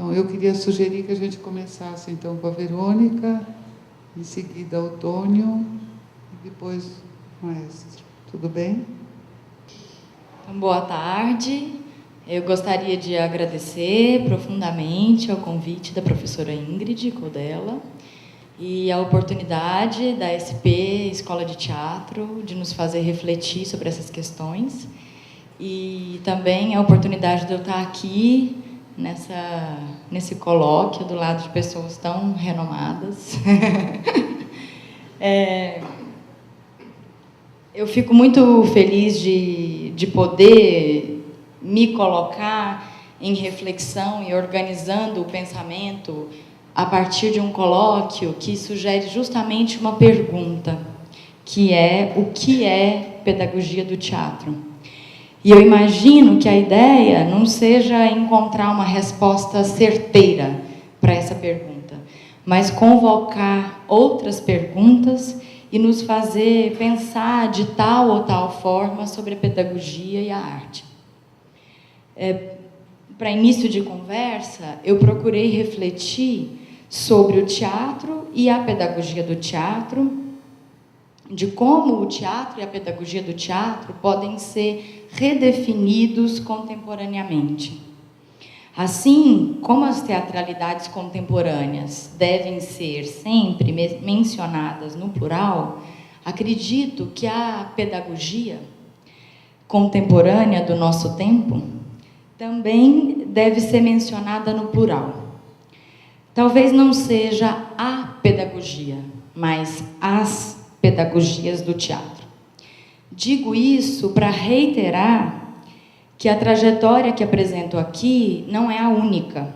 Então, eu queria sugerir que a gente começasse, então, com a Verônica, em seguida, o Tônio, e depois o maestro. Tudo bem? Então, boa tarde. Eu gostaria de agradecer profundamente ao convite da professora Ingrid Codella e a oportunidade da SP Escola de Teatro de nos fazer refletir sobre essas questões, e também a oportunidade de eu estar aqui nesse colóquio do lado de pessoas tão renomadas. Eu fico muito feliz de poder me colocar em reflexão e organizando o pensamento a partir de um colóquio que sugere justamente uma pergunta, que é: o que é pedagogia do teatro? E eu imagino que a ideia não seja encontrar uma resposta certeira para essa pergunta, mas convocar outras perguntas e nos fazer pensar de tal ou tal forma sobre a pedagogia e a arte. Para início de conversa, eu procurei refletir sobre o teatro e a pedagogia do teatro, de como o teatro e a pedagogia do teatro podem ser redefinidos contemporaneamente. Assim como as teatralidades contemporâneas devem ser sempre mencionadas no plural, acredito que a pedagogia contemporânea do nosso tempo também deve ser mencionada no plural. Talvez não seja a pedagogia, mas as pedagogias do teatro. Digo isso para reiterar que a trajetória que apresento aqui não é a única,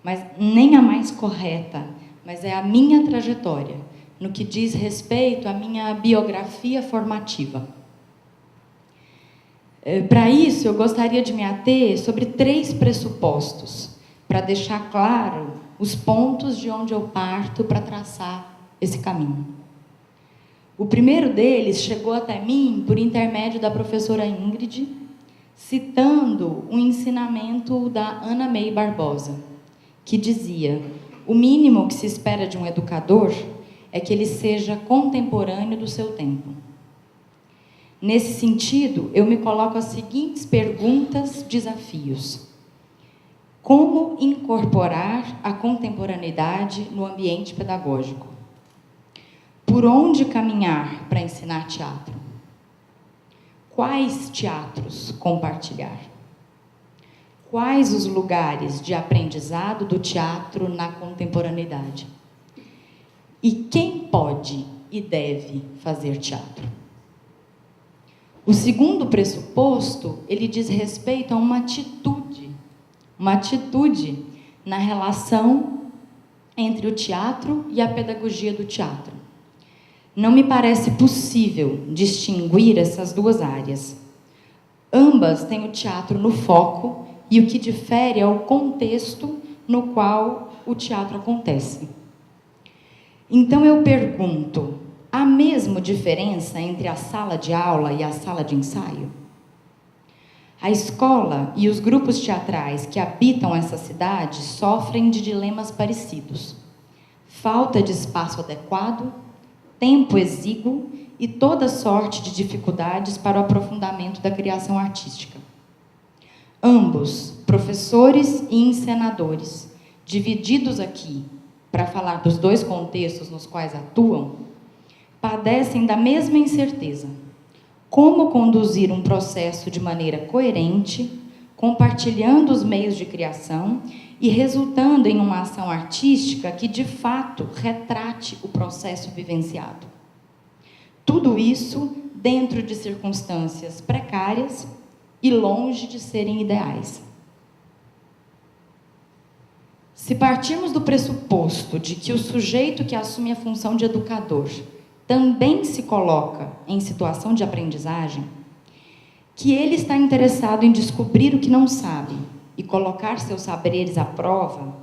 mas nem a mais correta, mas é a minha trajetória, no que diz respeito à minha biografia formativa. Para isso, eu gostaria de me ater sobre 3 pressupostos, para deixar claro os pontos de onde eu parto para traçar esse caminho. O primeiro deles chegou até mim por intermédio da professora Ingrid, citando um ensinamento da Ana May Barbosa, que dizia: o mínimo que se espera de um educador é que ele seja contemporâneo do seu tempo. Nesse sentido, eu me coloco as seguintes perguntas, desafios. Como incorporar a contemporaneidade no ambiente pedagógico? Por onde caminhar para ensinar teatro? Quais teatros compartilhar? Quais os lugares de aprendizado do teatro na contemporaneidade? E quem pode e deve fazer teatro? O segundo pressuposto, ele diz respeito a uma atitude na relação entre o teatro e a pedagogia do teatro. Não me parece possível distinguir essas duas áreas. Ambas têm o teatro no foco e o que difere é o contexto no qual o teatro acontece. Então eu pergunto: há mesmo diferença entre a sala de aula e a sala de ensaio? A escola e os grupos teatrais que habitam essa cidade sofrem de dilemas parecidos: falta de espaço adequado, tempo exíguo e toda sorte de dificuldades para o aprofundamento da criação artística. Ambos, professores e encenadores, divididos aqui para falar dos 2 contextos nos quais atuam, padecem da mesma incerteza: como conduzir um processo de maneira coerente, compartilhando os meios de criação e resultando em uma ação artística que, de fato, retrate o processo vivenciado. Tudo isso dentro de circunstâncias precárias e longe de serem ideais. Se partirmos do pressuposto de que o sujeito que assume a função de educador também se coloca em situação de aprendizagem, que ele está interessado em descobrir o que não sabe e colocar seus saberes à prova,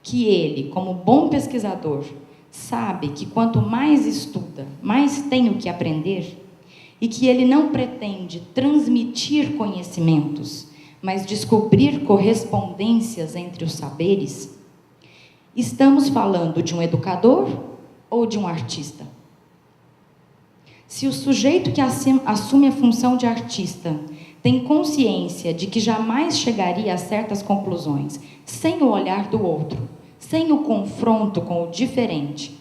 que ele, como bom pesquisador, sabe que quanto mais estuda, mais tem o que aprender, e que ele não pretende transmitir conhecimentos, mas descobrir correspondências entre os saberes, estamos falando de um educador ou de um artista? Se o sujeito que assume a função de artista tem consciência de que jamais chegaria a certas conclusões sem o olhar do outro, sem o confronto com o diferente,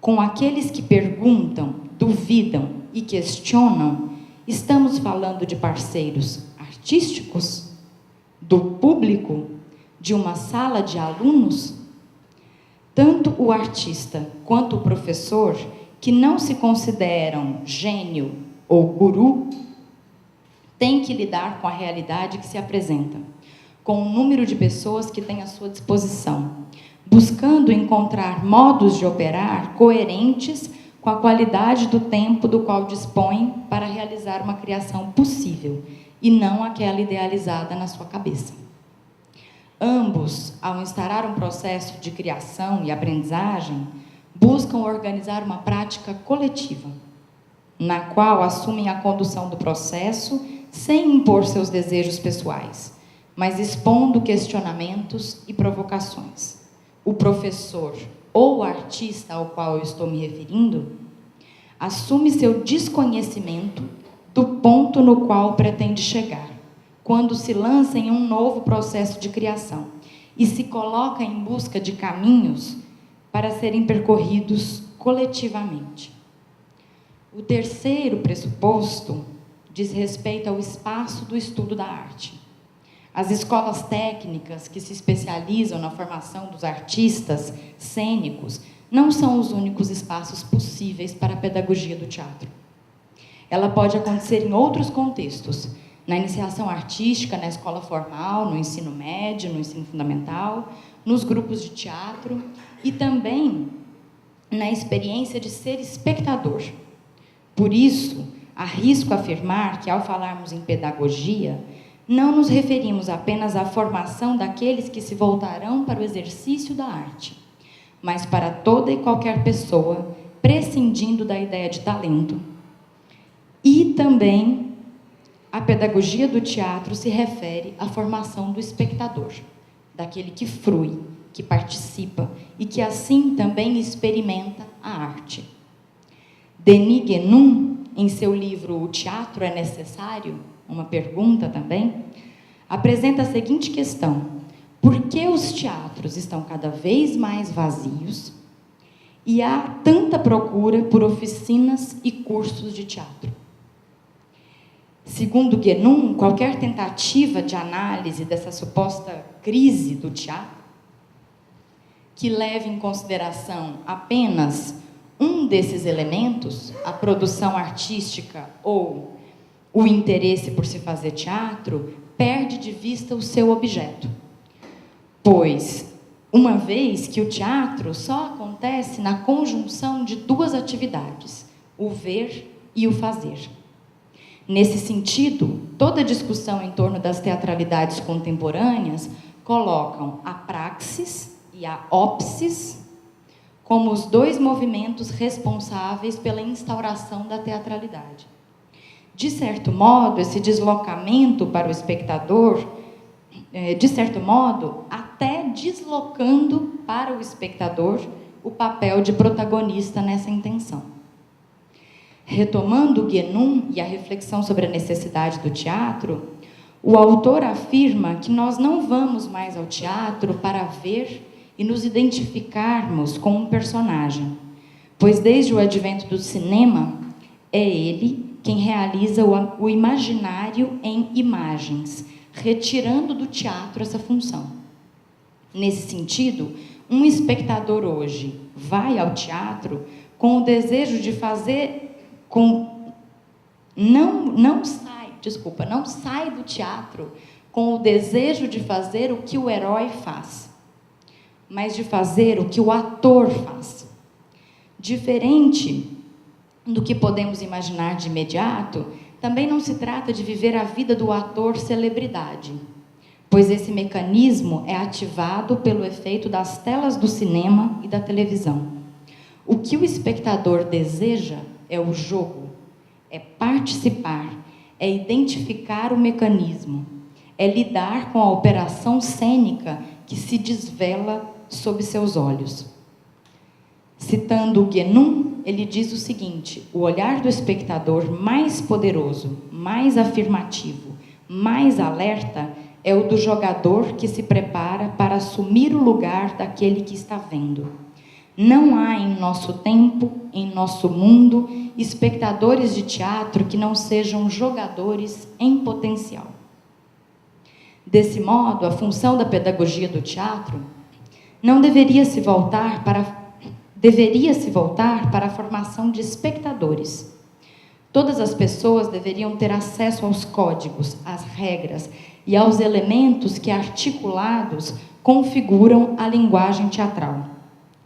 com aqueles que perguntam, duvidam e questionam, estamos falando de parceiros artísticos? Do público? De uma sala de alunos? Tanto o artista quanto o professor, que não se consideram gênio ou guru, têm que lidar com a realidade que se apresenta, com o número de pessoas que têm à sua disposição, buscando encontrar modos de operar coerentes com a qualidade do tempo do qual dispõe para realizar uma criação possível, e não aquela idealizada na sua cabeça. Ambos, ao instaurar um processo de criação e aprendizagem, buscam organizar uma prática coletiva, na qual assumem a condução do processo sem impor seus desejos pessoais, mas expondo questionamentos e provocações. O professor ou o artista ao qual eu estou me referindo assume seu desconhecimento do ponto no qual pretende chegar, quando se lança em um novo processo de criação e se coloca em busca de caminhos para serem percorridos coletivamente. O terceiro pressuposto diz respeito ao espaço do estudo da arte. As escolas técnicas que se especializam na formação dos artistas cênicos não são os únicos espaços possíveis para a pedagogia do teatro. Ela pode acontecer em outros contextos, na iniciação artística, na escola formal, no ensino médio, no ensino fundamental, nos grupos de teatro e também na experiência de ser espectador. Por isso, arrisco afirmar que, ao falarmos em pedagogia, não nos referimos apenas à formação daqueles que se voltarão para o exercício da arte, mas para toda e qualquer pessoa, prescindindo da ideia de talento. E também a pedagogia do teatro se refere à formação do espectador, daquele que frui, que participa e que assim também experimenta a arte. Denis Guénon, em seu livro O Teatro é Necessário? Uma pergunta também, apresenta a seguinte questão: por que os teatros estão cada vez mais vazios e há tanta procura por oficinas e cursos de teatro? Segundo Guénon, qualquer tentativa de análise dessa suposta crise do teatro, que leve em consideração apenas um desses elementos, a produção artística ou o interesse por se fazer teatro, perde de vista o seu objeto. Pois, uma vez que o teatro só acontece na conjunção de duas atividades, o ver e o fazer. Nesse sentido, toda discussão em torno das teatralidades contemporâneas colocam a praxis e a ópsis como os dois movimentos responsáveis pela instauração da teatralidade. De certo modo, esse deslocamento para o espectador, de certo modo, até deslocando para o espectador o papel de protagonista nessa intenção. Retomando Guénon e a reflexão sobre a necessidade do teatro, o autor afirma que nós não vamos mais ao teatro para ver e nos identificarmos com um personagem, pois desde o advento do cinema, é ele quem realiza o imaginário em imagens, retirando do teatro essa função. Nesse sentido, um espectador hoje vai ao teatro com o desejo de fazer, não sai do teatro com o desejo de fazer o que o herói faz, mas de fazer o que o ator faz. Diferente do que podemos imaginar de imediato, também não se trata de viver a vida do ator celebridade, pois esse mecanismo é ativado pelo efeito das telas do cinema e da televisão. O que o espectador deseja é o jogo, é participar, é identificar o mecanismo, é lidar com a operação cênica que se desvela sob seus olhos. Citando o Guénon, ele diz o seguinte: o olhar do espectador mais poderoso, mais afirmativo, mais alerta é o do jogador que se prepara para assumir o lugar daquele que está vendo. Não há em nosso tempo, em nosso mundo, espectadores de teatro que não sejam jogadores em potencial. Desse modo, a função da pedagogia do teatro não deveria se voltar para a formação de espectadores. Todas as pessoas deveriam ter acesso aos códigos, às regras e aos elementos que, articulados, configuram a linguagem teatral.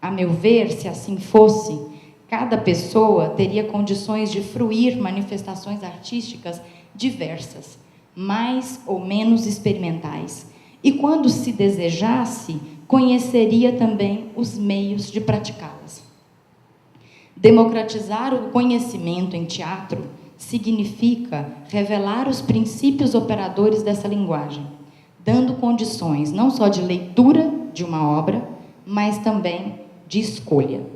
A meu ver, se assim fosse, cada pessoa teria condições de fruir manifestações artísticas diversas, mais ou menos experimentais, e, quando se desejasse, conheceria também os meios de praticá-las. Democratizar o conhecimento em teatro significa revelar os princípios operadores dessa linguagem, dando condições não só de leitura de uma obra, mas também de escolha.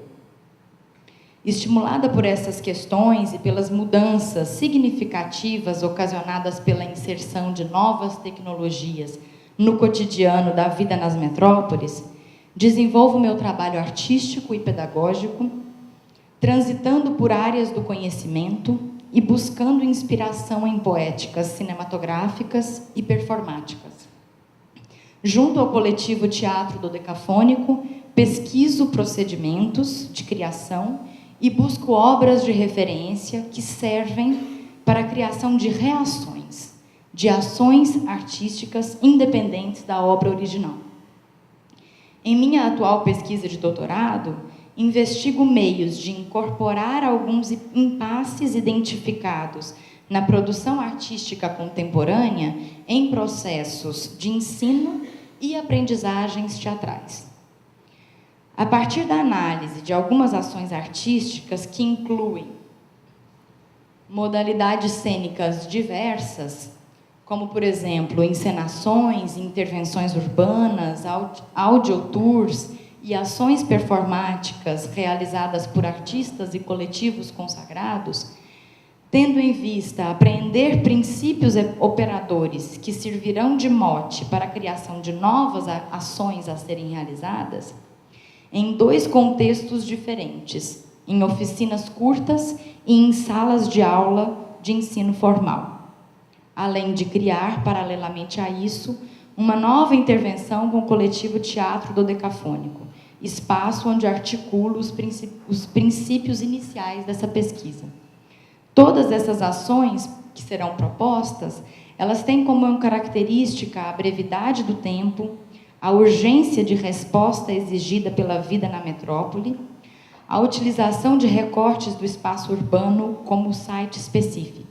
Estimulada por essas questões e pelas mudanças significativas ocasionadas pela inserção de novas tecnologias no cotidiano da vida nas metrópoles, desenvolvo meu trabalho artístico e pedagógico, transitando por áreas do conhecimento e buscando inspiração em poéticas cinematográficas e performáticas. Junto ao coletivo Teatro Dodecafônico, pesquiso procedimentos de criação e busco obras de referência que servem para a criação de reações, de ações artísticas independentes da obra original. Em minha atual pesquisa de doutorado, investigo meios de incorporar alguns impasses identificados na produção artística contemporânea em processos de ensino e aprendizagens teatrais. A partir da análise de algumas ações artísticas que incluem modalidades cênicas diversas, como, por exemplo, encenações, intervenções urbanas, audiotours e ações performáticas realizadas por artistas e coletivos consagrados, tendo em vista apreender princípios operadores que servirão de mote para a criação de novas ações a serem realizadas, em dois contextos diferentes, em oficinas curtas e em salas de aula de ensino formal, além de criar, paralelamente a isso, uma nova intervenção com o coletivo Teatro Dodecafônico, espaço onde articulo os princípios iniciais dessa pesquisa. Todas essas ações que serão propostas, elas têm como característica a brevidade do tempo, a urgência de resposta exigida pela vida na metrópole, a utilização de recortes do espaço urbano como site específico.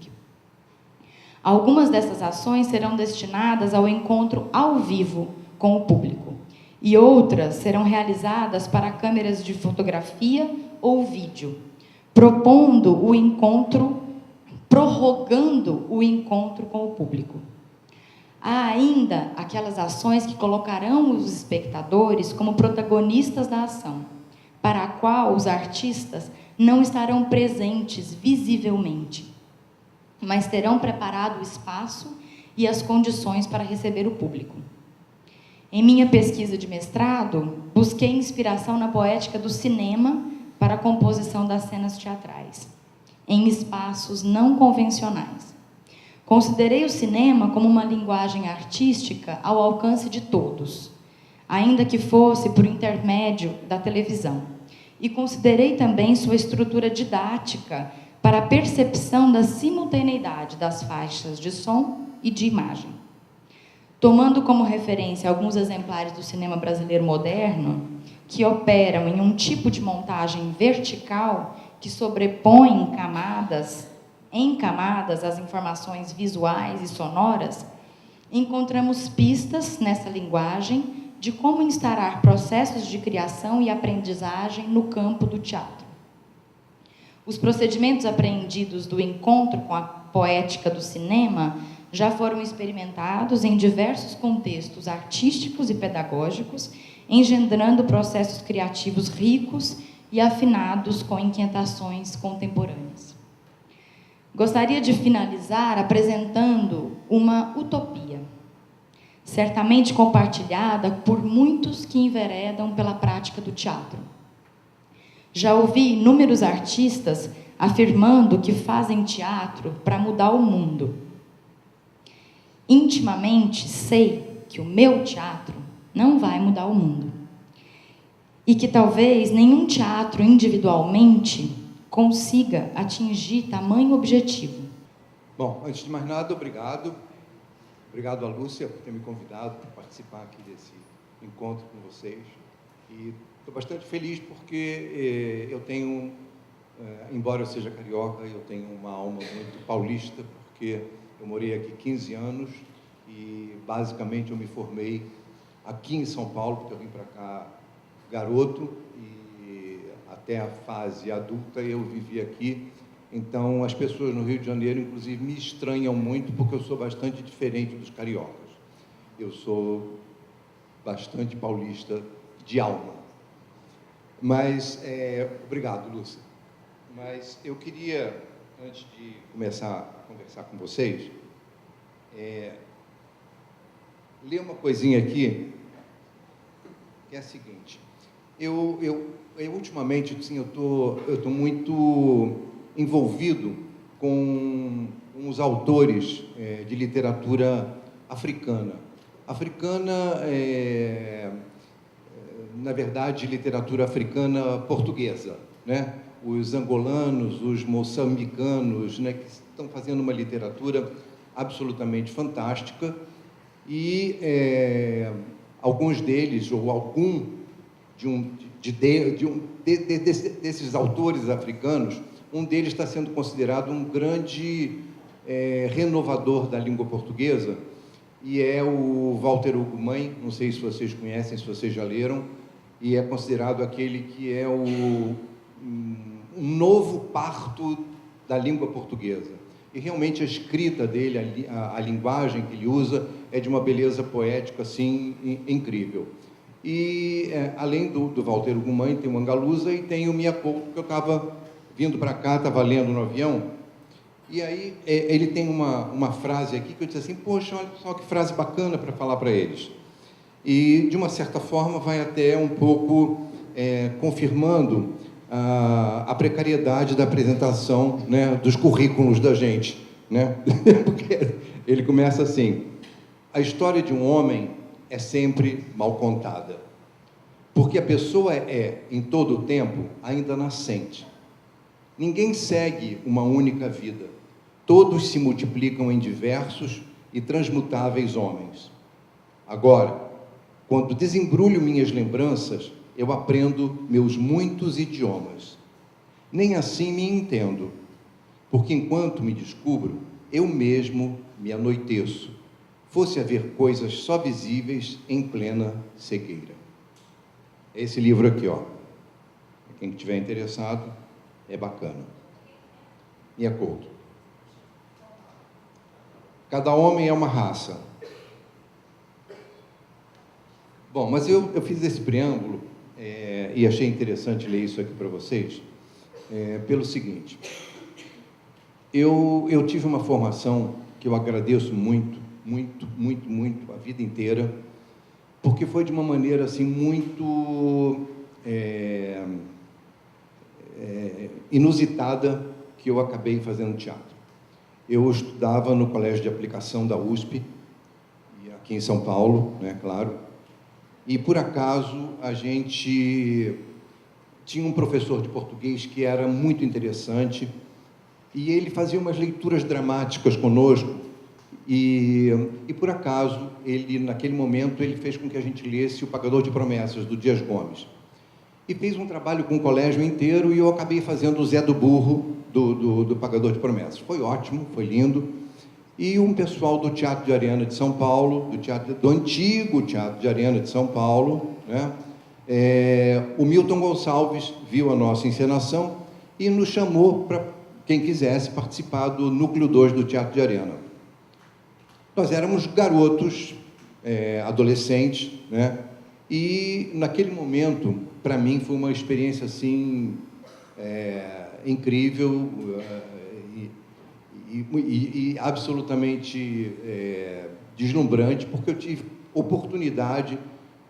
Algumas dessas ações serão destinadas ao encontro ao vivo com o público, e outras serão realizadas para câmeras de fotografia ou vídeo, prorrogando o encontro com o público. Há ainda aquelas ações que colocarão os espectadores como protagonistas da ação, para a qual os artistas não estarão presentes visivelmente, mas terão preparado o espaço e as condições para receber o público. Em minha pesquisa de mestrado, busquei inspiração na poética do cinema para a composição das cenas teatrais, em espaços não convencionais. Considerei o cinema como uma linguagem artística ao alcance de todos, ainda que fosse por intermédio da televisão, e considerei também sua estrutura didática para a percepção da simultaneidade das faixas de som e de imagem. Tomando como referência alguns exemplares do cinema brasileiro moderno, que operam em um tipo de montagem vertical que sobrepõe em camadas as informações visuais e sonoras, encontramos pistas nessa linguagem de como instaurar processos de criação e aprendizagem no campo do teatro. Os procedimentos apreendidos do encontro com a poética do cinema já foram experimentados em diversos contextos artísticos e pedagógicos, engendrando processos criativos ricos e afinados com inquietações contemporâneas. Gostaria de finalizar apresentando uma utopia, certamente compartilhada por muitos que enveredam pela prática do teatro. Já ouvi inúmeros artistas afirmando que fazem teatro para mudar o mundo. Intimamente sei que o meu teatro não vai mudar o mundo. E que talvez nenhum teatro individualmente consiga atingir tamanho objetivo. Bom, antes de mais nada, obrigado. Obrigado a Lúcia por ter me convidado para participar aqui desse encontro com vocês. E estou bastante feliz porque eu tenho, embora eu seja carioca, eu tenho uma alma muito paulista, porque eu morei aqui 15 anos e, basicamente, eu me formei aqui em São Paulo, porque eu vim para cá garoto e até a fase adulta eu vivi aqui. Então, as pessoas no Rio de Janeiro, inclusive, me estranham muito, porque eu sou bastante diferente dos cariocas. Eu sou bastante paulista de alma. Mas, obrigado, Lúcia. Mas eu queria, antes de começar a conversar com vocês, ler uma coisinha aqui, que é a seguinte. Eu ultimamente, assim, eu tô muito envolvido com uns autores de literatura africana. Na verdade, literatura africana portuguesa, né? Os angolanos, os moçambicanos, né, que estão fazendo uma literatura absolutamente fantástica, e alguns deles, ou algum desses autores africanos, um deles está sendo considerado um grande renovador da língua portuguesa, e é o Walter Ugumãe. Não sei se vocês conhecem, se vocês já leram, e é considerado aquele que é um novo parto da língua portuguesa. E realmente a escrita dele, a linguagem que ele usa, é de uma beleza poética assim incrível. E além do Walter Ugumãe, tem o Angalusa e tem o Mia Couto, que eu estava vindo para cá, estava lendo no avião, e aí ele tem uma frase aqui que eu disse assim: poxa, olha só que frase bacana para falar para eles. E, de uma certa forma, vai até um pouco confirmando a precariedade da apresentação, né, dos currículos da gente, né? Porque ele começa assim: a história de um homem é sempre mal contada, porque a pessoa em todo o tempo, ainda nascente. Ninguém segue uma única vida. Todos se multiplicam em diversos e transmutáveis homens. Agora, quando desembrulho minhas lembranças, eu aprendo meus muitos idiomas. Nem assim me entendo, porque enquanto me descubro, eu mesmo me anoiteço. Fosse haver coisas só visíveis em plena cegueira. Esse livro aqui, ó. Quem estiver interessado, é bacana. Mia Couto. Cada homem é uma raça. Bom, mas eu fiz esse preâmbulo e achei interessante ler isso aqui para vocês, pelo seguinte. Eu tive uma formação que eu agradeço muito a vida inteira, porque foi de uma maneira assim muito inusitada que eu acabei fazendo teatro. Eu estudava no Colégio de Aplicação da USP, aqui em São Paulo, né, claro, e por acaso a gente tinha um professor de português que era muito interessante, e ele fazia umas leituras dramáticas conosco, e por acaso, naquele momento, ele fez com que a gente lesse O Pagador de Promessas, do Dias Gomes. E fez um trabalho com o colégio inteiro, e eu acabei fazendo o Zé do Burro do Pagador de Promessas. Foi ótimo, foi lindo. E um pessoal do Teatro de Ariana de São Paulo, do antigo Teatro de Ariana de São Paulo, né? O Milton Gonçalves viu a nossa encenação e nos chamou para quem quisesse participar do Núcleo 2 do Teatro de Ariana. Nós éramos garotos, adolescentes, né? E, naquele momento, para mim, foi uma experiência, assim, incrível e absolutamente deslumbrante, porque eu tive oportunidade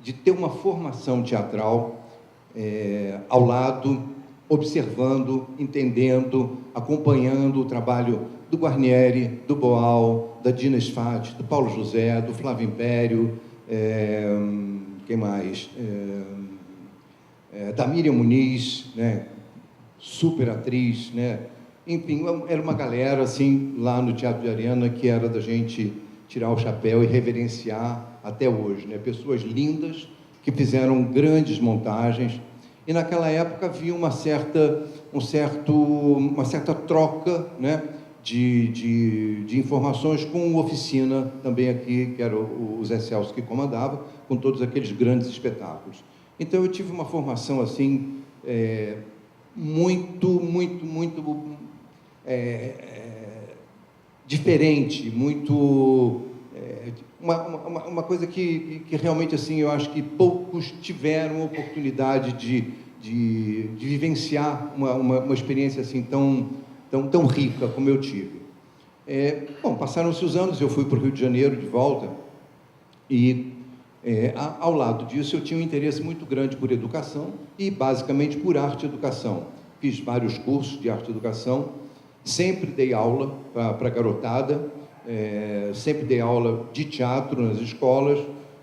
de ter uma formação teatral ao lado, observando, entendendo, acompanhando o trabalho do Guarnieri, do Boal, da Dina Sfati, do Paulo José, do Flávio Império, quem mais? Da Miriam Muniz, né? Super atriz, né? Enfim, era uma galera, assim, lá no Teatro de Arena, que era da gente tirar o chapéu e reverenciar até hoje, né? Pessoas lindas, que fizeram grandes montagens, e naquela época havia uma certa troca, né, de informações com o Oficina, também aqui, que era o Zé Celso que comandava, com todos aqueles grandes espetáculos. Então, eu tive uma formação, assim, muito diferente, muito... uma coisa que realmente, assim, eu acho que poucos tiveram a oportunidade de vivenciar uma experiência assim tão rica como eu tive. Bom, passaram-se os anos, eu fui para o Rio de Janeiro de volta e, ao lado disso, eu tinha um interesse muito grande por educação e, basicamente, por arte e educação. Fiz vários cursos de arte e educação, sempre dei aula para a garotada, sempre dei aula de teatro nas escolas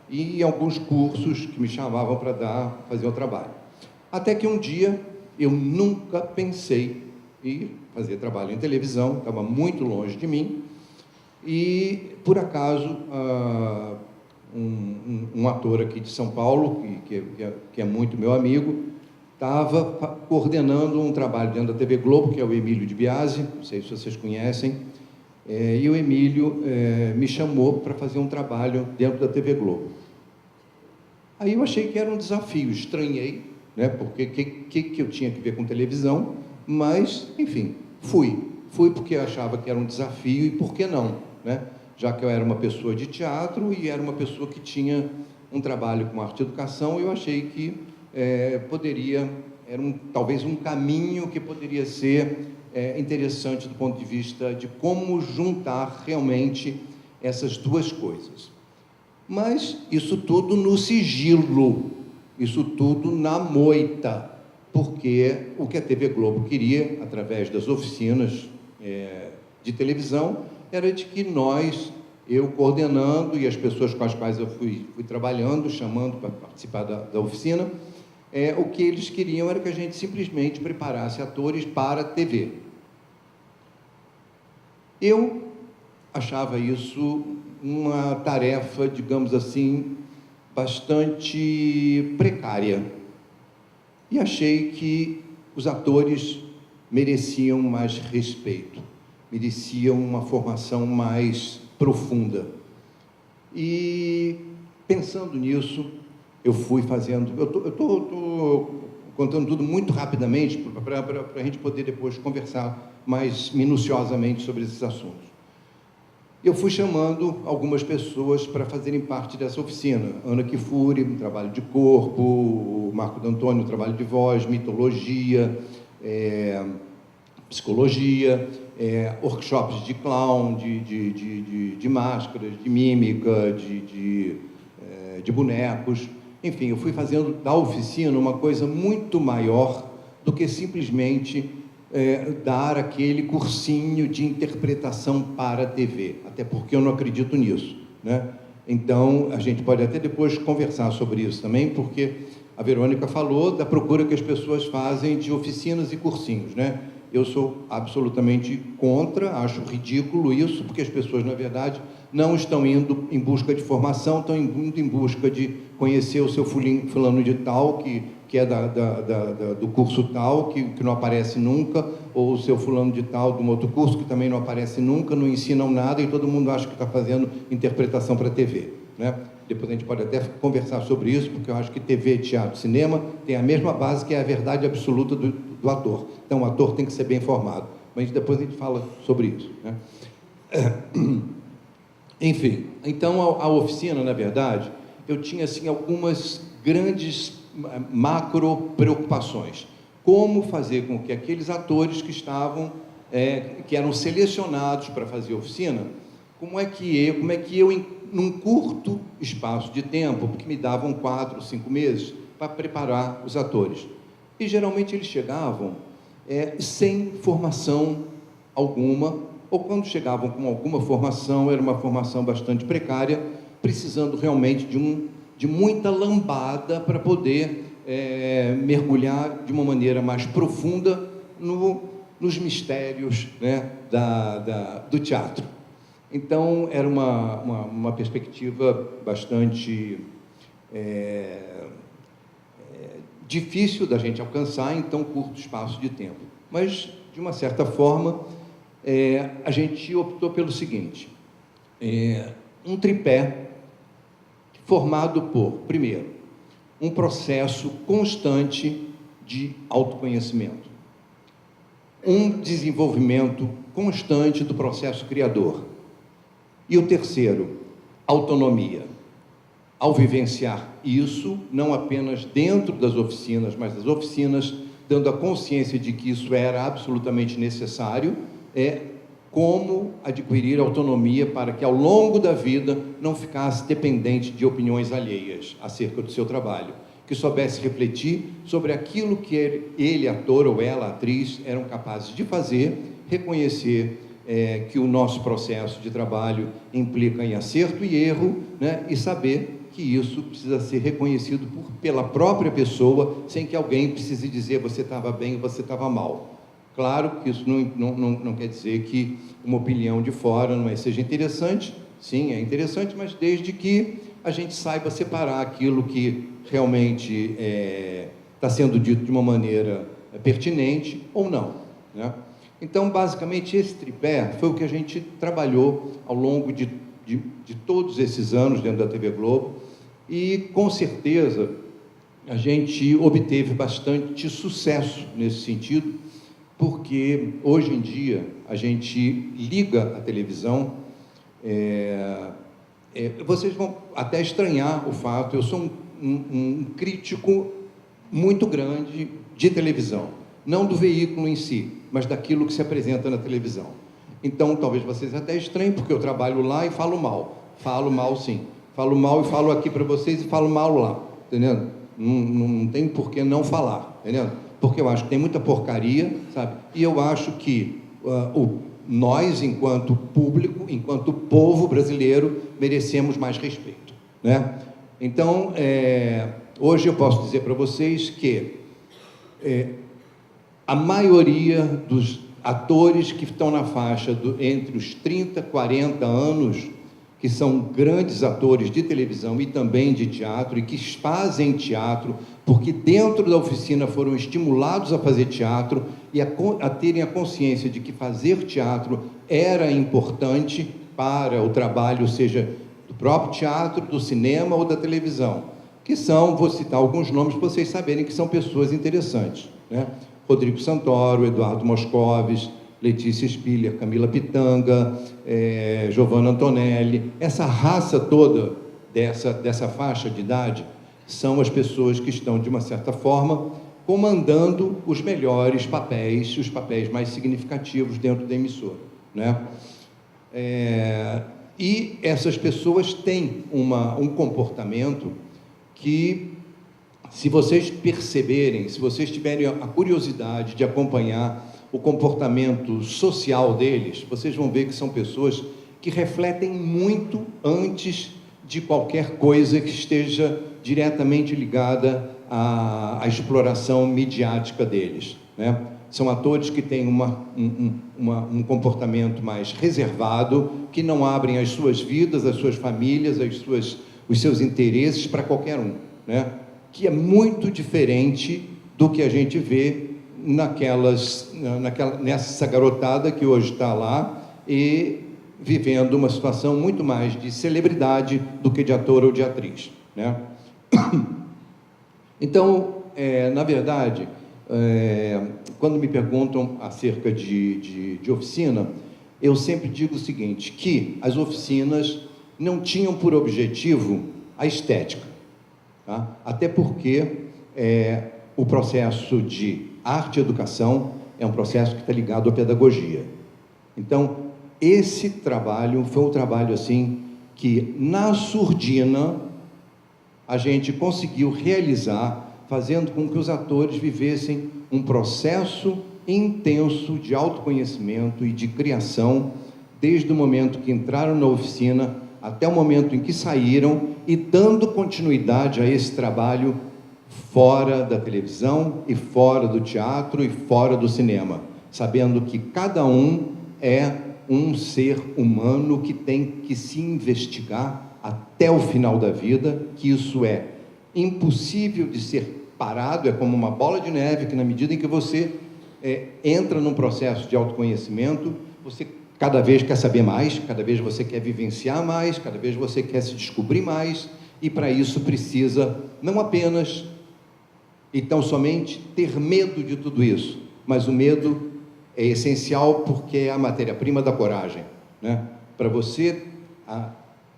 e alguns cursos que me chamavam para fazer o trabalho. Até que um dia eu nunca pensei em fazer trabalho em televisão, estava muito longe de mim, e por acaso um ator aqui de São Paulo, que é muito meu amigo, estava coordenando um trabalho dentro da TV Globo, que é o Emílio de Biasi, não sei se vocês conhecem, e o Emílio me chamou para fazer um trabalho dentro da TV Globo. Aí eu achei que era um desafio, estranhei, né, porque que eu tinha que ver com televisão, mas, enfim, fui porque eu achava que era um desafio e por que não, né? Já que eu era uma pessoa de teatro e era uma pessoa que tinha um trabalho com arte e educação, eu achei que talvez um caminho que poderia ser interessante do ponto de vista de como juntar realmente essas duas coisas. Mas isso tudo no sigilo, isso tudo na moita, porque o que a TV Globo queria, através das oficinas de televisão, era de que eu coordenando e as pessoas com as quais eu fui trabalhando, chamando para participar da oficina, o que eles queriam era que a gente simplesmente preparasse atores para a TV. Eu achava isso uma tarefa, digamos assim, bastante precária. E achei que os atores mereciam mais respeito, mereciam uma formação mais profunda. E, pensando nisso, eu fui fazendo... Eu estou contando tudo muito rapidamente para a gente poder depois conversar mais minuciosamente sobre esses assuntos. Eu fui chamando algumas pessoas para fazerem parte dessa oficina. Ana Kifuri, trabalho de corpo, o Marco D'Antônio, trabalho de voz, mitologia, psicologia, workshops de clown, de máscaras, de mímica, de bonecos. Enfim, eu fui fazendo da oficina uma coisa muito maior do que simplesmente dar aquele cursinho de interpretação para a TV, até porque eu não acredito nisso, né? Então, a gente pode até depois conversar sobre isso também, porque a Verônica falou da procura que as pessoas fazem de oficinas e cursinhos, né? Eu sou absolutamente contra, acho ridículo isso, porque as pessoas, na verdade, não estão indo em busca de formação, estão indo em busca de conhecer o seu fulano de tal, que é do curso tal, que não aparece nunca, ou o seu fulano de tal de um outro curso, que também não aparece nunca, não ensinam nada, e todo mundo acha que está fazendo interpretação para a TV, né? Depois a gente pode até conversar sobre isso, porque eu acho que TV, teatro, cinema tem a mesma base, que é a verdade absoluta do ator. Então, o ator tem que ser bem formado. Mas depois a gente fala sobre isso, né? Enfim, então a oficina, na verdade, eu tinha assim algumas grandes macro preocupações. Como fazer com que aqueles atores que estavam, que eram selecionados para fazer a oficina, como é que eu num curto espaço de tempo, porque me davam 4, 5 meses, para preparar os atores. E geralmente eles chegavam sem formação alguma, ou quando chegavam com alguma formação, era uma formação bastante precária, precisando realmente de muita lambada para poder mergulhar de uma maneira mais profunda nos mistérios, né, do teatro. Então, era uma perspectiva bastante difícil da gente alcançar em tão curto espaço de tempo. Mas, de uma certa forma, a gente optou pelo seguinte, um tripé formado por, primeiro, um processo constante de autoconhecimento, um desenvolvimento constante do processo criador, e o terceiro, autonomia. Ao vivenciar isso, não apenas dentro das oficinas, mas das oficinas, dando a consciência de que isso era absolutamente necessário, como adquirir autonomia para que, ao longo da vida, não ficasse dependente de opiniões alheias acerca do seu trabalho, que soubesse refletir sobre aquilo que ele, ator, ou ela, atriz, eram capazes de fazer, reconhecer que o nosso processo de trabalho implica em acerto e erro, né, e saber que isso precisa ser reconhecido pela própria pessoa, sem que alguém precise dizer você estava bem ou você estava mal. Claro que isso não quer dizer que uma opinião de fora não seja interessante, sim, é interessante, mas desde que a gente saiba separar aquilo que realmente está sendo dito de uma maneira pertinente ou não, né? Então, basicamente, esse tripé foi o que a gente trabalhou ao longo de todos esses anos dentro da TV Globo, e, com certeza, a gente obteve bastante sucesso nesse sentido, porque, hoje em dia, a gente liga a televisão, vocês vão até estranhar o fato, eu sou um crítico muito grande de televisão, não do veículo em si, mas daquilo que se apresenta na televisão. Então, talvez vocês até estranhem, porque eu trabalho lá e falo mal sim, falo mal e falo aqui para vocês e falo mal lá, entendendo? Não tem por que não falar, entendendo? Porque eu acho que tem muita porcaria, sabe? E eu acho que nós, enquanto público, enquanto povo brasileiro, merecemos mais respeito, né? Então, hoje eu posso dizer para vocês que a maioria dos atores que estão na faixa entre os 30 e 40 anos, que são grandes atores de televisão e também de teatro, e que fazem teatro, porque dentro da oficina foram estimulados a fazer teatro e a terem a consciência de que fazer teatro era importante para o trabalho, seja do próprio teatro, do cinema ou da televisão, que são, vou citar alguns nomes para vocês saberem que são pessoas interessantes, né? Rodrigo Santoro, Eduardo Moscovis, Letícia Spiller, Camila Pitanga, Giovanna Antonelli, essa raça toda dessa faixa de idade são as pessoas que estão, de uma certa forma, comandando os melhores papéis, os papéis mais significativos dentro da emissora, né? E essas pessoas têm um comportamento que, se vocês perceberem, se vocês tiverem a curiosidade de acompanhar o comportamento social deles, vocês vão ver que são pessoas que refletem muito antes de qualquer coisa que esteja diretamente ligada à exploração midiática deles, né? São atores que têm um comportamento mais reservado, que não abrem as suas vidas, as suas famílias, os seus interesses para qualquer um, né? Que é muito diferente do que a gente vê nessa garotada que hoje está lá e vivendo uma situação muito mais de celebridade do que de ator ou de atriz, né? Então, na verdade, quando me perguntam acerca de oficina, eu sempre digo o seguinte, que as oficinas não tinham por objetivo a estética, tá? Até porque o processo de arte e educação é um processo que está ligado à pedagogia. Então, esse trabalho foi um trabalho assim que, na surdina, a gente conseguiu realizar, fazendo com que os atores vivessem um processo intenso de autoconhecimento e de criação, desde o momento que entraram na oficina até o momento em que saíram, e dando continuidade a esse trabalho fora da televisão e fora do teatro e fora do cinema, sabendo que cada um é um ser humano que tem que se investigar até o final da vida, que isso é impossível de ser parado, é como uma bola de neve, que na medida em que você entra num processo de autoconhecimento, você cada vez quer saber mais, cada vez você quer vivenciar mais, cada vez você quer se descobrir mais, e para isso precisa não apenas e tão somente ter medo de tudo isso, mas o medo é essencial porque é a matéria-prima da coragem, né? Para você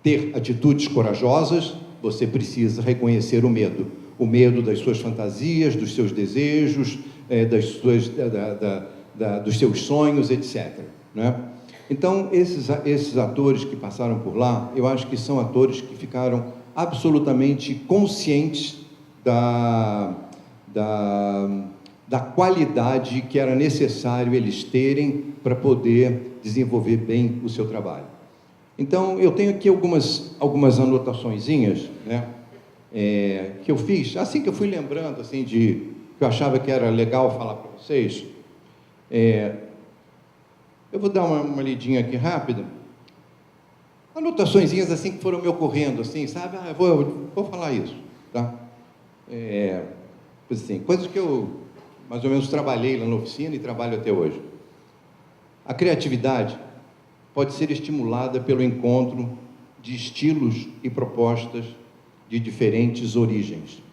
ter atitudes corajosas, você precisa reconhecer o medo das suas fantasias, dos seus desejos, dos seus sonhos, etc., né? Então, esses atores que passaram por lá, eu acho que são atores que ficaram absolutamente conscientes da qualidade que era necessário eles terem para poder desenvolver bem o seu trabalho. Então, eu tenho aqui algumas anotaçõezinhas, né, que eu fiz, assim que eu fui lembrando, assim, que eu achava que era legal falar para vocês. Eu vou dar uma lidinha aqui rápida. Anotaçõezinhas assim que foram me ocorrendo, assim, sabe? Eu vou falar isso, tá? Assim, coisas que eu mais ou menos trabalhei lá na oficina e trabalho até hoje. A criatividade pode ser estimulada pelo encontro de estilos e propostas de diferentes origens.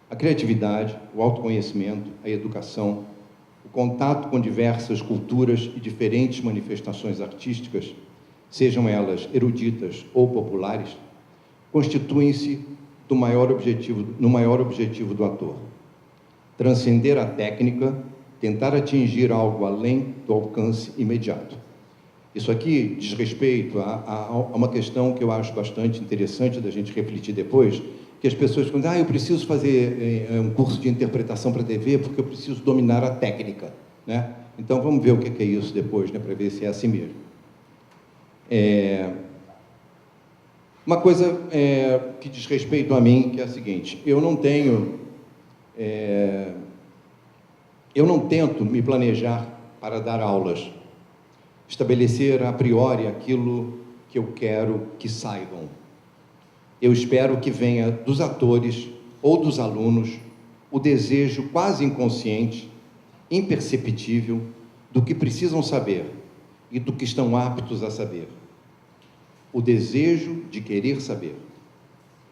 A criatividade, o autoconhecimento, a educação, o contato com diversas culturas e diferentes manifestações artísticas, sejam elas eruditas ou populares, constituem-se no maior objetivo do ator. Transcender a técnica, tentar atingir algo além do alcance imediato. Isso aqui diz respeito a uma questão que eu acho bastante interessante da gente refletir depois, que as pessoas dizem, eu preciso fazer um curso de interpretação para TV porque eu preciso dominar a técnica, né? Então, vamos ver o que é isso depois, né, para ver se é assim mesmo. Uma coisa que diz respeito a mim, que é a seguinte, eu não tento me planejar para dar aulas, estabelecer a priori aquilo que eu quero que saibam. Eu espero que venha dos atores ou dos alunos o desejo quase inconsciente, imperceptível, do que precisam saber e do que estão aptos a saber. O desejo de querer saber,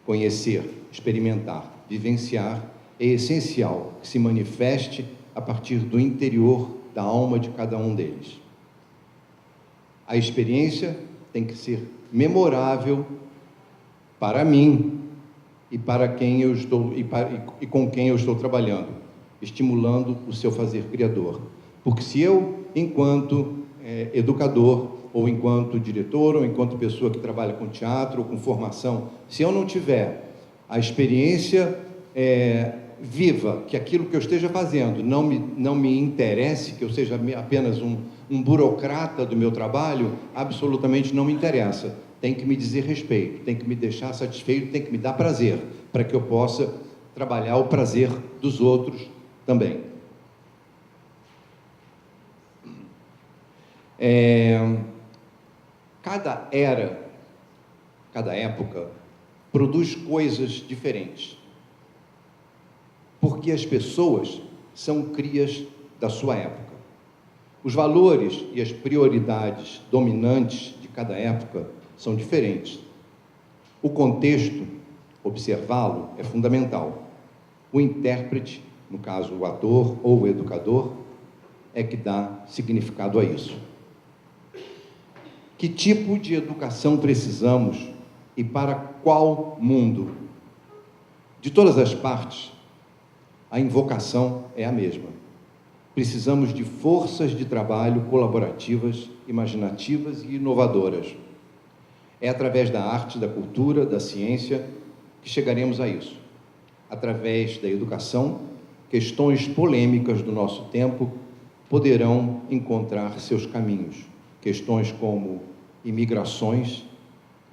conhecer, experimentar, vivenciar, é essencial que se manifeste a partir do interior da alma de cada um deles. A experiência tem que ser memorável para mim e para quem eu estou e com quem eu estou trabalhando, estimulando o seu fazer criador. Porque se eu, enquanto educador, ou enquanto diretor, ou enquanto pessoa que trabalha com teatro ou com formação, se eu não tiver a experiência viva, que aquilo que eu esteja fazendo não me interesse, que eu seja apenas um burocrata do meu trabalho, absolutamente não me interessa. Tem que me dizer respeito, tem que me deixar satisfeito, tem que me dar prazer, para que eu possa trabalhar o prazer dos outros também. Cada era, cada época, produz coisas diferentes, porque as pessoas são crias da sua época. Os valores e as prioridades dominantes de cada época são diferentes. O contexto, observá-lo, é fundamental. O intérprete, no caso o ator ou o educador, é que dá significado a isso. Que tipo de educação precisamos e para qual mundo? De todas as partes, a invocação é a mesma. Precisamos de forças de trabalho colaborativas, imaginativas e inovadoras. É através da arte, da cultura, da ciência que chegaremos a isso. Através da educação, questões polêmicas do nosso tempo poderão encontrar seus caminhos. Questões como imigrações,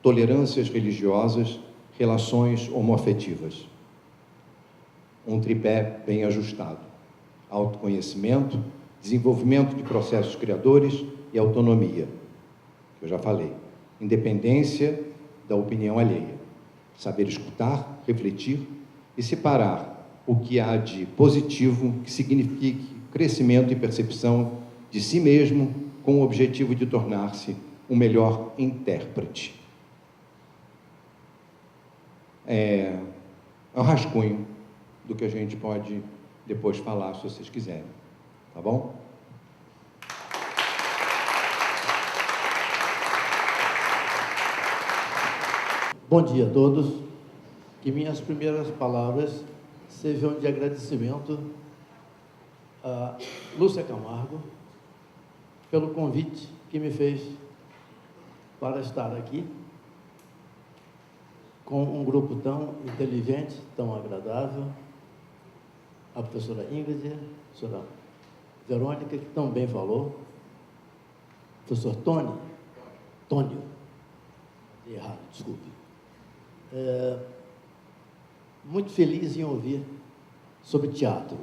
tolerâncias religiosas, relações homoafetivas. Um tripé bem ajustado: autoconhecimento, desenvolvimento de processos criadores e autonomia, que eu já falei. Independência da opinião alheia. Saber escutar, refletir e separar o que há de positivo que signifique crescimento e percepção de si mesmo com o objetivo de tornar-se um melhor intérprete. É um rascunho do que a gente pode depois falar, se vocês quiserem. Tá bom? Bom dia a todos. Que minhas primeiras palavras sejam de agradecimento a Lúcia Camargo pelo convite que me fez para estar aqui com um grupo tão inteligente, tão agradável, a professora Ingrid, a professora Verônica, que tão bem falou, o professor Tônio, errado, desculpe. Muito feliz em ouvir sobre teatro.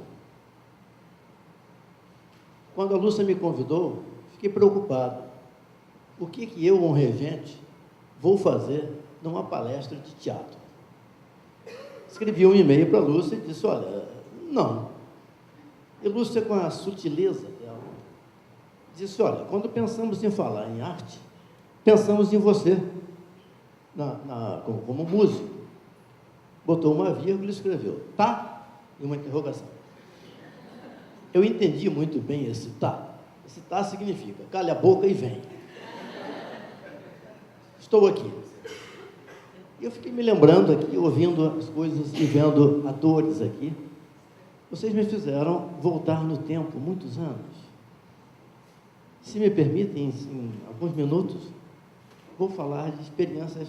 Quando a Lúcia me convidou, fiquei preocupado. O que eu, um regente, vou fazer numa palestra de teatro? Escrevi um e-mail para a Lúcia e disse, olha, não. E Lúcia, com a sutileza dela, disse, olha, quando pensamos em falar em arte, pensamos em você, como músico. Botou uma vírgula e escreveu, tá? E uma interrogação. Eu entendi muito bem esse tá. Esse tá significa, calha a boca e vem. Estou aqui. E eu fiquei me lembrando aqui, ouvindo as coisas e vendo atores aqui. Vocês me fizeram voltar no tempo muitos anos. Se me permitem, em alguns minutos, vou falar de experiências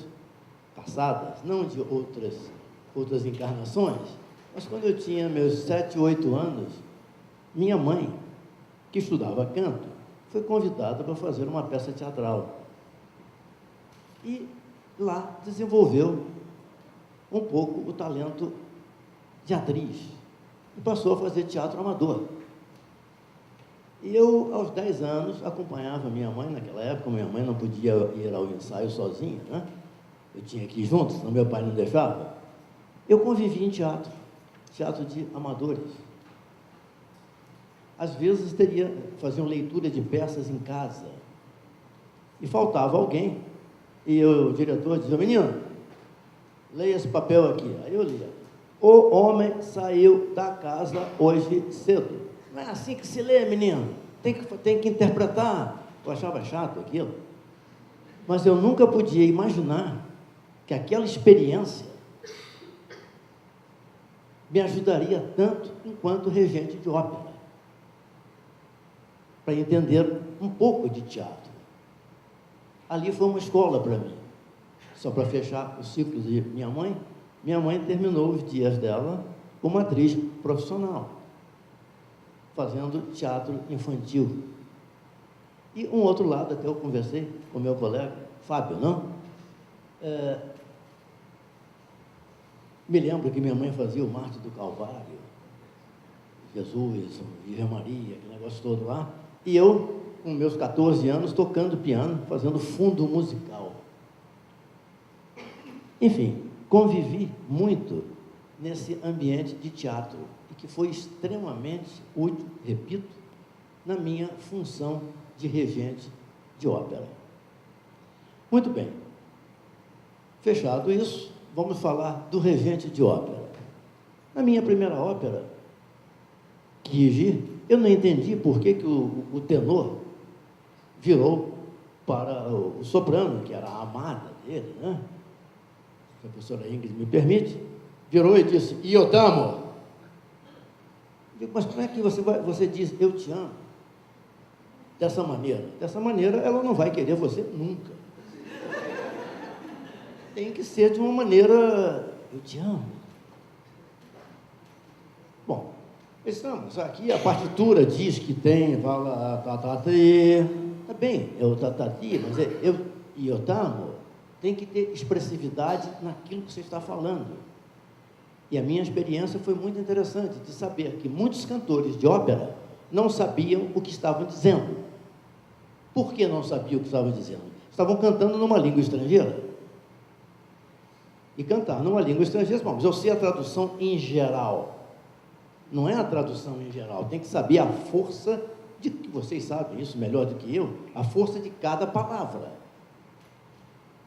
passadas, não de outras encarnações, mas quando eu tinha meus 7, 8 anos, minha mãe, que estudava canto, foi convidada para fazer uma peça teatral. E lá desenvolveu um pouco o talento de atriz e passou a fazer teatro amador. E eu, aos 10 anos, acompanhava minha mãe, naquela época, minha mãe não podia ir ao ensaio sozinha, né? Eu tinha que ir junto, senão meu pai não deixava. Eu convivi em teatro de amadores. Às vezes faziam leitura de peças em casa. E faltava alguém. E o diretor dizia, menino, leia esse papel aqui. Aí eu lia. O homem saiu da casa hoje cedo. Não é assim que se lê, menino. Tem que interpretar. Eu achava chato aquilo. Mas eu nunca podia imaginar que aquela experiência me ajudaria tanto enquanto regente de ópera, para entender um pouco de teatro. Ali foi uma escola para mim. Só para fechar o ciclo de minha mãe terminou os dias dela como atriz profissional, fazendo teatro infantil. E um outro lado, até eu conversei com meu colega, Fábio, não? Me lembro que minha mãe fazia o Mártir do Calvário, Jesus, Virgem Maria, aquele negócio todo lá, e eu, com meus 14 anos, tocando piano, fazendo fundo musical. Enfim, convivi muito nesse ambiente de teatro, e que foi extremamente útil, repito, na minha função de regente de ópera. Muito bem. Fechado isso, vamos falar do regente de ópera. Na minha primeira ópera, que regi, eu não entendi por que o tenor virou para o soprano, que era a amada dele, né? Se a professora Ingrid me permite, virou e disse, io t'amo. Eu digo, mas como é que você diz, eu te amo? Dessa maneira. Dessa maneira, ela não vai querer você nunca. Tem que ser de uma maneira, eu te amo. Bom, estamos aqui, a partitura diz que tem, fala, tatati, tá bem, é o tatati, mas eu t'amo, tem que ter expressividade naquilo que você está falando. E a minha experiência foi muito interessante, de saber que muitos cantores de ópera não sabiam o que estavam dizendo. Por que não sabiam o que estavam dizendo? Estavam cantando numa língua estrangeira. E cantar numa língua estrangeira, bom, mas eu sei a tradução em geral. Não é a tradução em geral, tem que saber a força de que vocês sabem isso melhor do que eu, a força de cada palavra.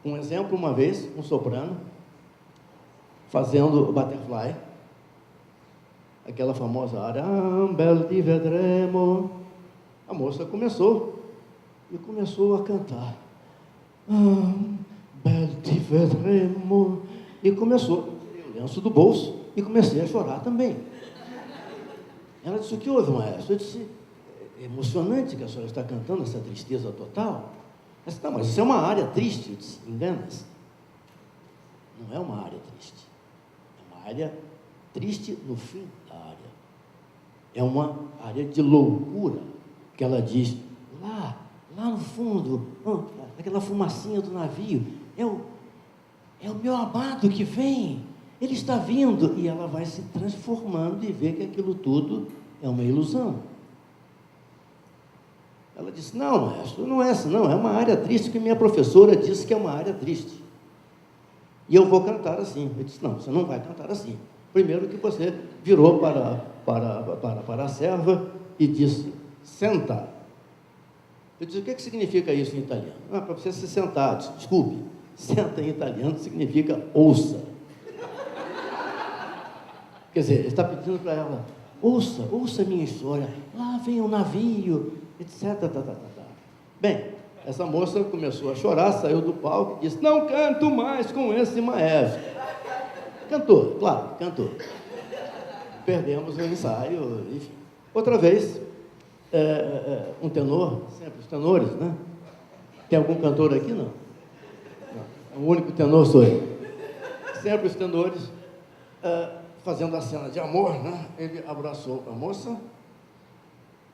Um exemplo, uma vez, um soprano fazendo Butterfly, aquela famosa área, bel ti vedremo. A moça começou a cantar, bel ti vedremo, e começou, tirei o lenço do bolso e comecei a chorar também. Ela disse, o que houve, maestro? Eu disse, é emocionante que a senhora está cantando essa tristeza total. Ela disse, não, mas isso é uma área triste. Eu disse, engana-se. Não é uma área triste. É uma área triste no fim da área. É uma área de loucura, que ela diz, lá no fundo, aquela fumacinha do navio, é o meu amado que vem. Ele está vindo, e ela vai se transformando e vê que aquilo tudo é uma ilusão. Ela disse, não, maestro, não é essa, não, é uma área triste, que minha professora disse que é uma área triste. E eu vou cantar assim. Eu disse, não, você não vai cantar assim. Primeiro que você virou para a serva e disse, senta. Eu disse, o que significa isso em italiano? Para você se sentar, desculpe, senta em italiano significa ouça. Quer dizer, ele está pedindo para ela, ouça a minha história, lá vem o navio, etc. Bem, essa moça começou a chorar, saiu do palco e disse, não canto mais com esse maestro. Cantou, claro, cantou. Perdemos o ensaio, enfim. Outra vez, um tenor, sempre os tenores, né? Tem algum cantor aqui? Não. O único tenor sou eu. Sempre os tenores... fazendo a cena de amor, né? Ele abraçou a moça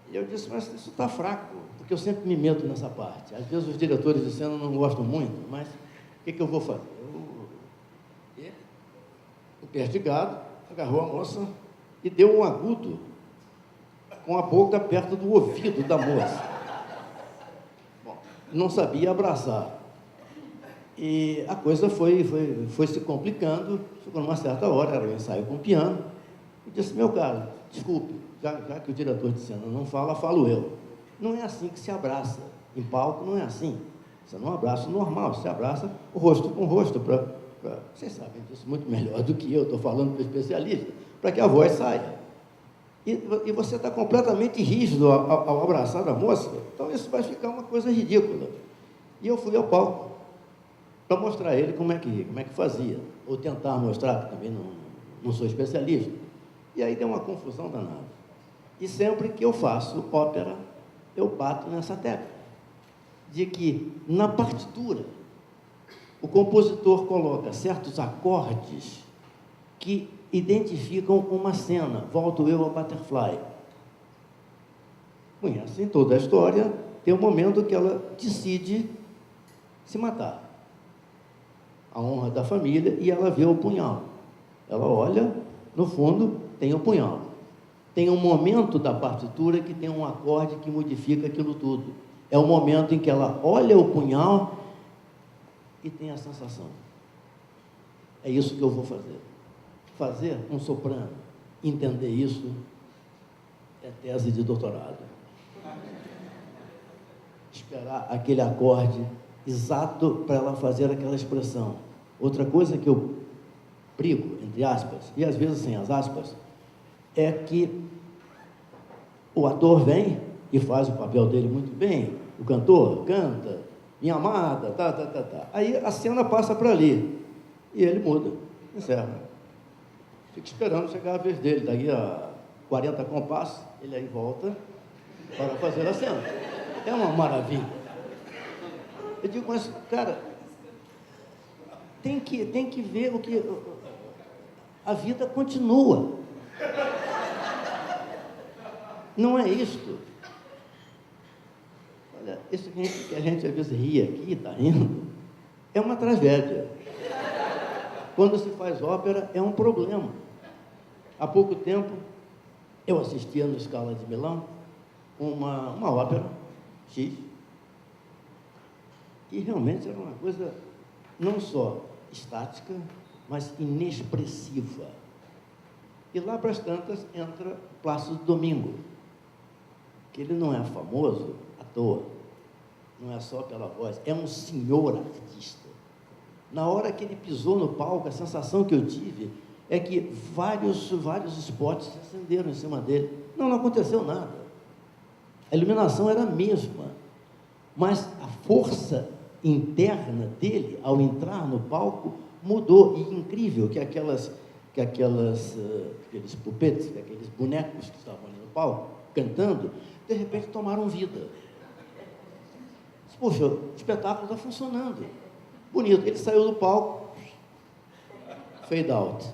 e eu disse, mas isso está fraco, porque eu sempre me meto nessa parte. Às vezes os diretores de cena não gostam muito, mas o que eu vou fazer? O Perdigado agarrou a moça e deu um agudo com a boca perto do ouvido da moça. Bom, não sabia abraçar. E a coisa foi se complicando, chegou numa certa hora, era o ensaio com o piano, e disse, meu caro, desculpe, já que o diretor de cena não fala, falo eu. Não é assim que se abraça. Em palco não é assim. Você não abraça normal, você abraça o rosto com o rosto, vocês sabem disso muito melhor do que eu, estou falando para o especialista, para que a voz saia. E você está completamente rígido ao abraçar a moça, então isso vai ficar uma coisa ridícula. E eu fui ao palco para mostrar a ele como é que fazia, ou tentar mostrar, que também não sou especialista. E aí deu uma confusão danada. E sempre que eu faço ópera, eu bato nessa tecla, de que na partitura, o compositor coloca certos acordes que identificam uma cena. Volto eu ao Butterfly. Conhecem toda a história, tem um momento que ela decide se matar. A honra da família, e ela vê o punhal. Ela olha, no fundo, tem o punhal. Tem um momento da partitura que tem um acorde que modifica aquilo tudo. É o momento em que ela olha o punhal e tem a sensação. É isso que eu vou fazer. Fazer um soprano entender isso é tese de doutorado. Esperar aquele acorde exato para ela fazer aquela expressão. Outra coisa que eu brigo, entre aspas, e às vezes sem as aspas, é que o ator vem e faz o papel dele muito bem, o cantor canta, minha amada, tá. Aí a cena passa para ali, e ele muda, encerra. Fica esperando chegar a vez dele, daí a 40 compassos, ele aí volta para fazer a cena. É uma maravilha. Eu digo, mas, cara, tem que ver o que... A vida continua. Não é isto. Olha, isso que a gente às vezes ri aqui, está rindo, é uma tragédia. Quando se faz ópera, é um problema. Há pouco tempo, eu assistia no Scala de Milão uma ópera X, e realmente era uma coisa não só estática, mas inexpressiva. E lá para as tantas entra Plácido Domingo, que ele não é famoso à toa, não é só pela voz, é um senhor artista. Na hora que ele pisou no palco, a sensação que eu tive é que vários spots se acenderam em cima dele. Não aconteceu nada. A iluminação era a mesma, mas a força interna dele, ao entrar no palco, mudou. E incrível que aqueles pupetes, aqueles bonecos que estavam ali no palco, cantando, de repente tomaram vida. Poxa, o espetáculo está funcionando. Bonito. Ele saiu do palco, fade out.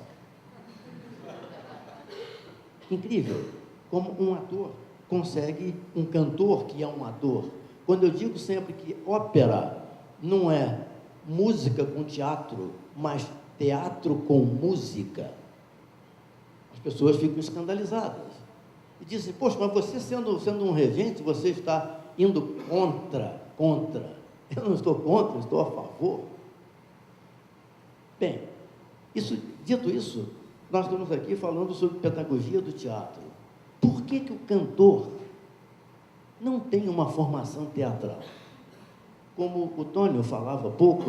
Incrível como um ator consegue, um cantor que é um ator. Quando eu digo sempre que ópera não é música com teatro, mas teatro com música, as pessoas ficam escandalizadas. E dizem, poxa, mas você sendo um regente, você está indo contra. Eu não estou contra, eu estou a favor. Bem, dito isso, nós estamos aqui falando sobre pedagogia do teatro. Por que o cantor não tem uma formação teatral? Como o Tônio falava há pouco,